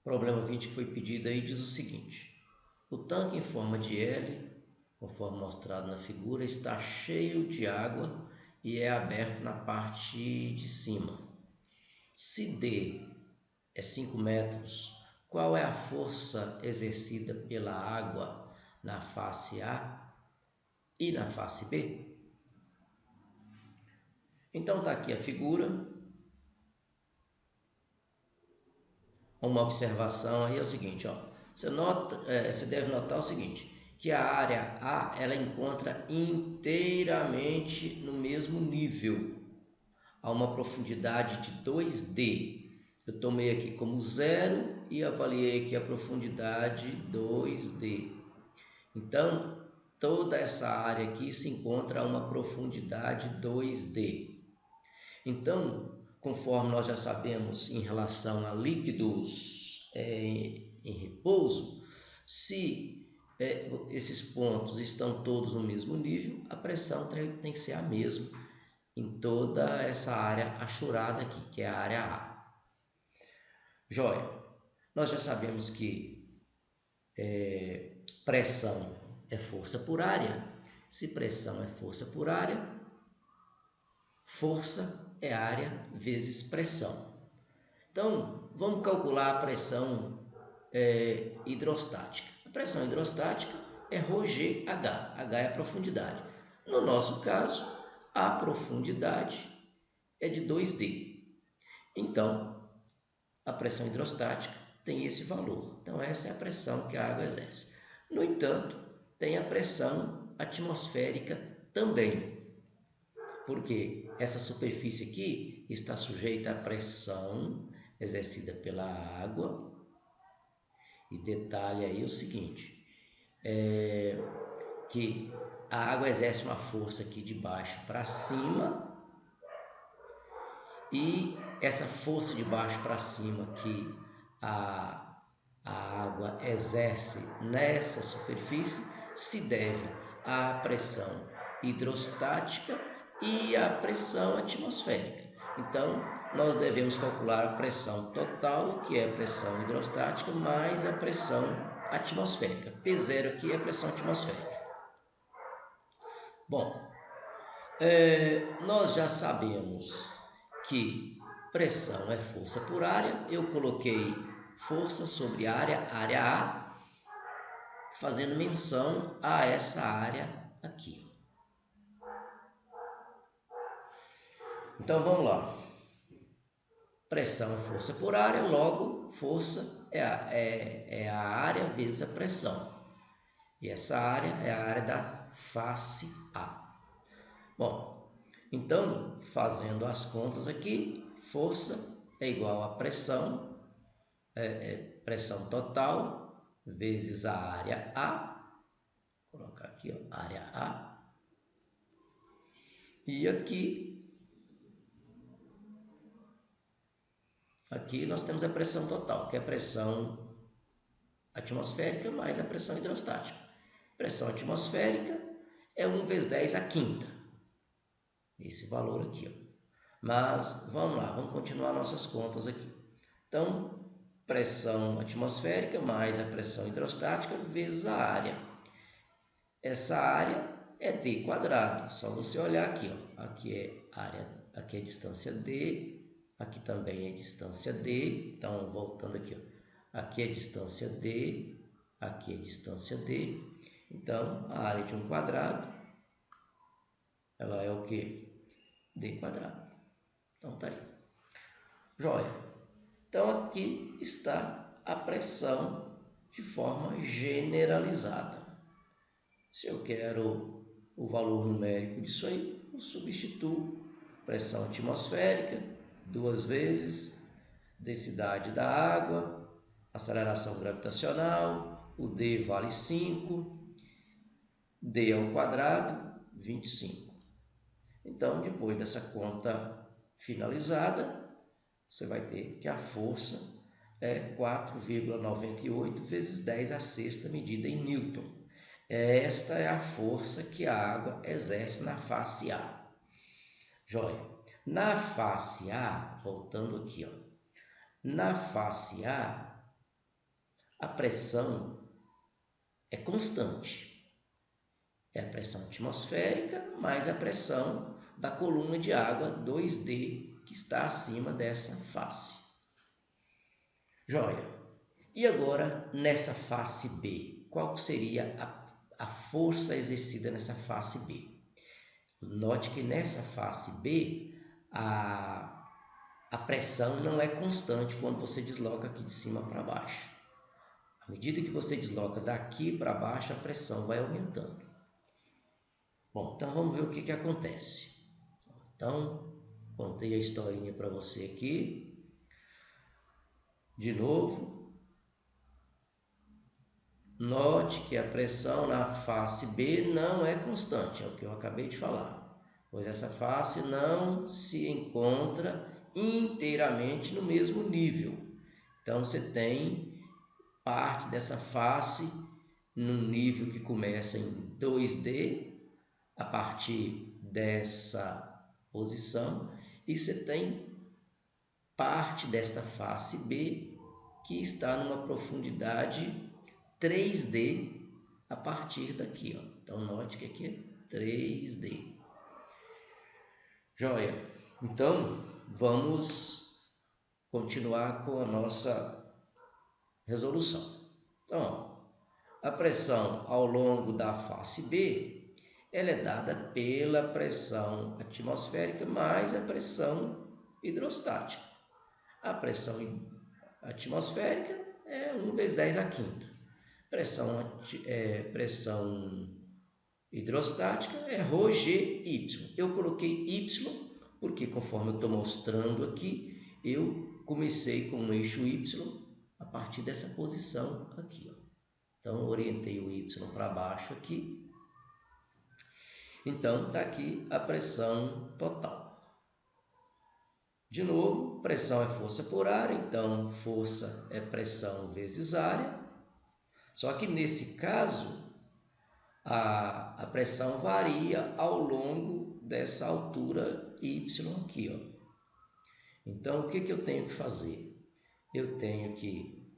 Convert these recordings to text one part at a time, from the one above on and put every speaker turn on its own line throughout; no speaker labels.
Problema 20 que foi pedido aí diz o seguinte: o tanque em forma de L, conforme mostrado na figura, está cheio de água e é aberto na parte de cima. Se D é 5 metros, qual é a força exercida pela água na face A e na face B? Então está aqui a figura. Uma observação aí é o seguinte, ó. Você deve notar o seguinte, que a área A ela encontra inteiramente no mesmo nível, a uma profundidade de 2D. Eu tomei aqui como 0 e avaliei aqui a profundidade 2D. Então, toda essa área aqui se encontra a uma profundidade 2D. Então, conforme nós já sabemos em relação a líquidos em repouso, se esses pontos estão todos no mesmo nível, a pressão tem que ser a mesma em toda essa área achurada aqui, que é a área A. Joia, nós já sabemos que pressão é força por área. Se pressão é força por área, força é área vezes pressão. Então, vamos calcular a pressão hidrostática. A pressão hidrostática é ρgH, H é a profundidade. No nosso caso, a profundidade é de 2D. Então, a pressão hidrostática tem esse valor. Então, essa é a pressão que a água exerce. No entanto, tem a pressão atmosférica também, porque essa superfície aqui está sujeita à pressão exercida pela água. E detalhe aí o seguinte, que a água exerce uma força aqui de baixo para cima, e essa força de baixo para cima que a água exerce nessa superfície se deve à pressão hidrostática e à pressão atmosférica. Então, nós devemos calcular a pressão total, que é a pressão hidrostática, mais a pressão atmosférica. P0 aqui é a pressão atmosférica. Bom, nós já sabemos que pressão é força por área. Eu coloquei força sobre área A, fazendo menção a essa área aqui. Então vamos lá. Pressão é força por área, logo força é a área vezes a pressão. E essa área é a área da face A. Bom, então fazendo as contas aqui, força é igual a pressão, pressão total vezes a área A. Vou colocar aqui, ó, área A. E aqui nós temos a pressão total, que é a pressão atmosférica mais a pressão hidrostática. Pressão atmosférica é 1 vezes 10 a quinta. Esse valor aqui, ó. Mas vamos lá, vamos continuar nossas contas aqui. Então, pressão atmosférica mais a pressão hidrostática vezes a área. Essa área é d quadrado. Só você olhar aqui, ó. Aqui é área, aqui é distância d, aqui também é distância d. Então, voltando aqui, ó. Aqui é distância d, aqui é distância d. Então, a área de um quadrado, ela é o quê? D quadrado. Então, tá aí. Joia. Então, aqui está a pressão de forma generalizada. Se eu quero o valor numérico disso aí, eu substituo pressão atmosférica 2 vezes densidade da água, aceleração gravitacional, o D vale 5, D ao quadrado, 25. Então, depois dessa conta finalizada, você vai ter que a força é 4,98 vezes 10 a sexta medida em Newton. Esta é a força que a água exerce na face A. Joia. Na face A, voltando aqui, ó. Na face A, a pressão é constante. É a pressão atmosférica mais a pressão da coluna de água 2D que está acima dessa face. Joia. E agora, nessa face B, qual seria a força exercida nessa face B? Note que nessa face B, a pressão não é constante quando você desloca aqui de cima para baixo. À medida que você desloca daqui para baixo, a pressão vai aumentando. Bom, então vamos ver o que acontece. Então, contei a historinha para você aqui. De novo. Note que a pressão na face B não é constante, é o que eu acabei de falar, pois essa face não se encontra inteiramente no mesmo nível. Então você tem parte dessa face num nível que começa em 2D, a partir dessa posição, e você tem parte desta face B que está numa profundidade 3D a partir daqui, ó. Então note que aqui é 3D. Joia. Então vamos continuar com a nossa resolução. Então, ó, a pressão ao longo da face B, ela é dada pela pressão atmosférica mais a pressão hidrostática. A pressão atmosférica é 1 vezes 10 à quinta. Pressão hidrostática é ρGY. Eu coloquei Y porque, conforme eu estou mostrando aqui, eu comecei com o eixo Y a partir dessa posição aqui, ó. Então, eu orientei o Y para baixo aqui. Então, está aqui a pressão total. De novo, pressão é força por área, então força é pressão vezes área. Só que nesse caso, a pressão varia ao longo dessa altura Y aqui, ó. Então, o que eu tenho que fazer? Eu tenho que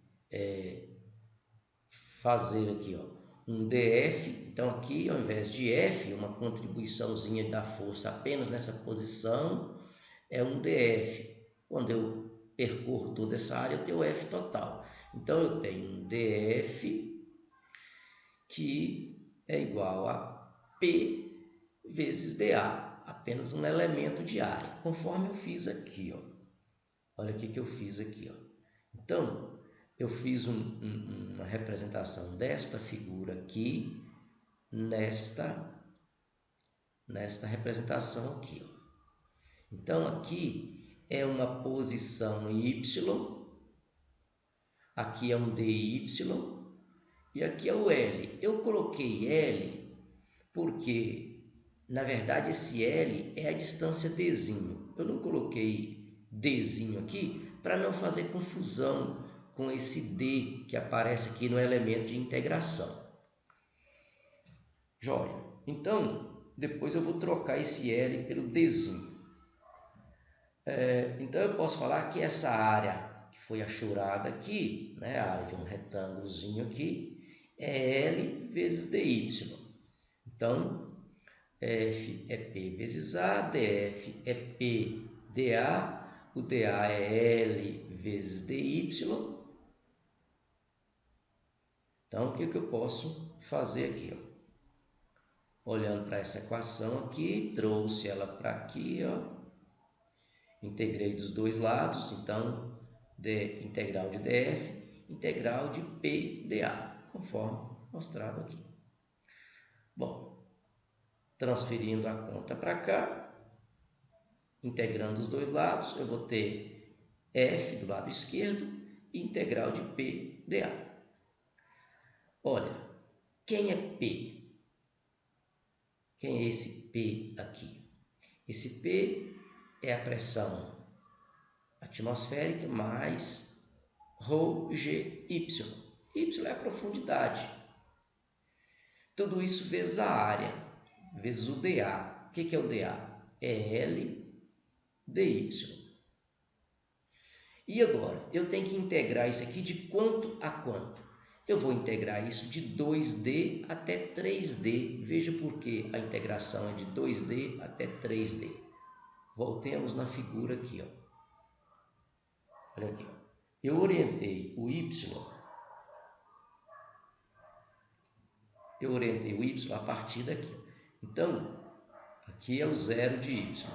fazer aqui, ó, um DF. Então, aqui, ao invés de F, uma contribuiçãozinha da força apenas nessa posição, é um DF. Quando eu percorro toda essa área, eu tenho o F total. Então, eu tenho um DF que é igual a P vezes dA, apenas um elemento de área, conforme eu fiz aqui, ó. Olha o que eu fiz aqui, ó. Então, eu fiz uma representação desta figura aqui, nesta representação aqui, ó. Então, aqui é uma posição Y, aqui é um DY, e aqui é o L. Eu coloquei L porque, na verdade, esse L é a distância Dzinho. Eu não coloquei Dzinho aqui para não fazer confusão com esse D que aparece aqui no elemento de integração. Joia. Então, depois eu vou trocar esse L pelo Dzinho. Então, eu posso falar que essa área que foi achurada aqui, né, a área de um retângulozinho aqui, é L vezes DY. Então, F é P vezes A, DF é P dA, o dA é L vezes DY. Então, o que eu posso fazer aqui? Ó? Olhando para essa equação aqui, trouxe ela para aqui, ó. Integrei dos dois lados, então, integral de DF, integral de P dA, conforme mostrado aqui. Bom, transferindo a conta para cá, integrando os dois lados, eu vou ter F do lado esquerdo e integral de P dA. Olha, quem é P? Quem é esse P aqui? Esse P é a pressão atmosférica mais ρGY. Y é a profundidade. Tudo isso vezes a área, vezes o dA. O que é o dA? É L dy. E agora, eu tenho que integrar isso aqui de quanto a quanto? Eu vou integrar isso de 2D até 3D. Veja por que a integração é de 2D até 3D. Voltemos na figura aqui, ó. Olha aqui, ó. Eu orientei o y a partir daqui. Então, aqui é o zero de y.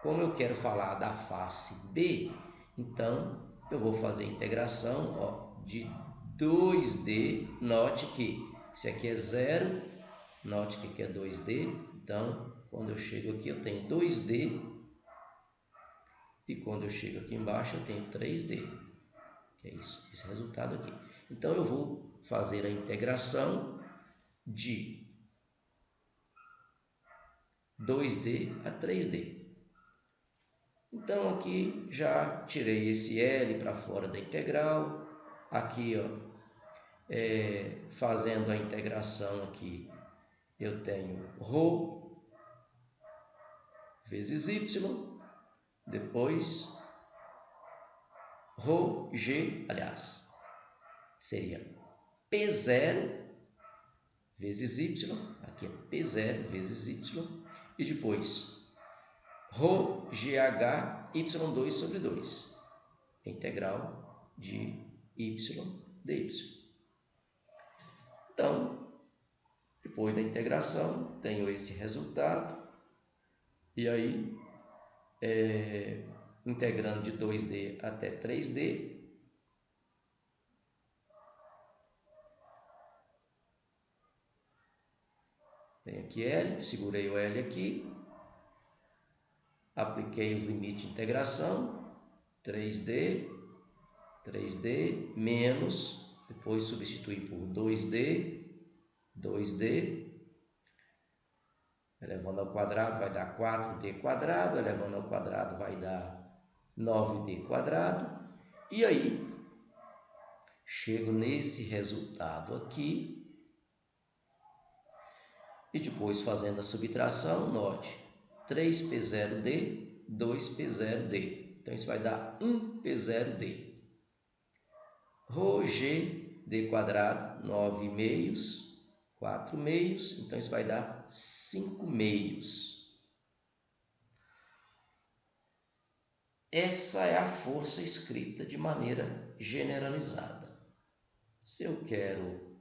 Como eu quero falar da face B, então eu vou fazer a integração, ó, de 2D. Note que se aqui é zero, note que aqui é 2D. Então, quando eu chego aqui, eu tenho 2D. E quando eu chego aqui embaixo, eu tenho 3D. Que é isso, esse resultado aqui. Então, eu vou fazer a integração de 2D a 3D. Então, aqui já tirei esse L para fora da integral. Aqui, ó, fazendo a integração aqui, eu tenho ρ vezes y, depois ρg, aliás, seria P0 vezes y, aqui é P0 vezes y, e depois ρgh y2 sobre 2, integral de y dy. Então, depois da integração, tenho esse resultado, e aí, integrando de 2D até 3D, tem aqui L, segurei o L aqui, apliquei os limites de integração, 3D, menos, depois substituir por 2D, elevando ao quadrado vai dar 4D quadrado, elevando ao quadrado vai dar 9D quadrado, e aí chego nesse resultado aqui, e depois fazendo a subtração, note, 3P0D, 2P0D, então isso vai dar 1P0D. Ρg d quadrado, 9 meios, 4 meios, então isso vai dar 5 meios. Essa é a força escrita de maneira generalizada. Se eu quero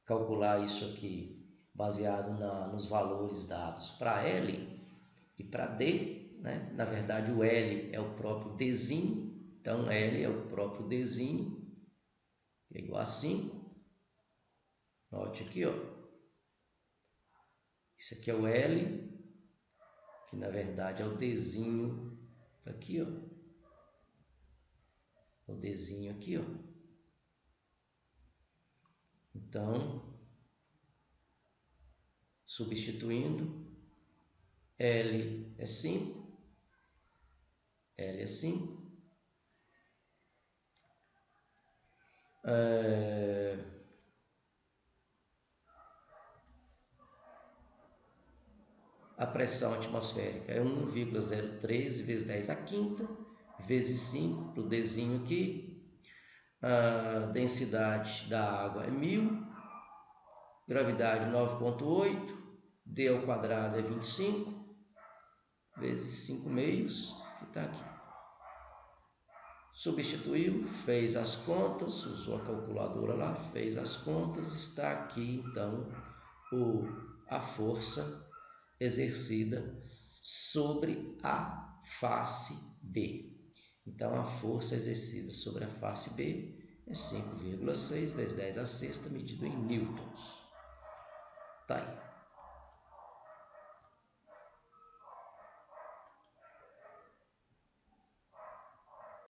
calcular isso aqui baseado nos valores dados para L e para D, né? Na verdade o L é o próprio Dzinho, então L é o próprio Dzinho, que é igual a 5. Note aqui, ó. Isso aqui é o L, que na verdade é o Dzinho, tá aqui, ó. O Dzinho aqui, ó. Então, substituindo, L é 5, L é 5. A pressão atmosférica é 1,013 vezes 10 a quinta, vezes 5 para o Dzinho aqui. A densidade da água é 1000, gravidade 9,8, D ao quadrado é 25, vezes 5 meios, que está aqui. Substituiu, fez as contas, usou a calculadora lá, fez as contas, está aqui então a força exercida sobre a face B. Então, a força exercida sobre a face B é 5,6 vezes 10 a sexta, medido em newtons. Tá aí.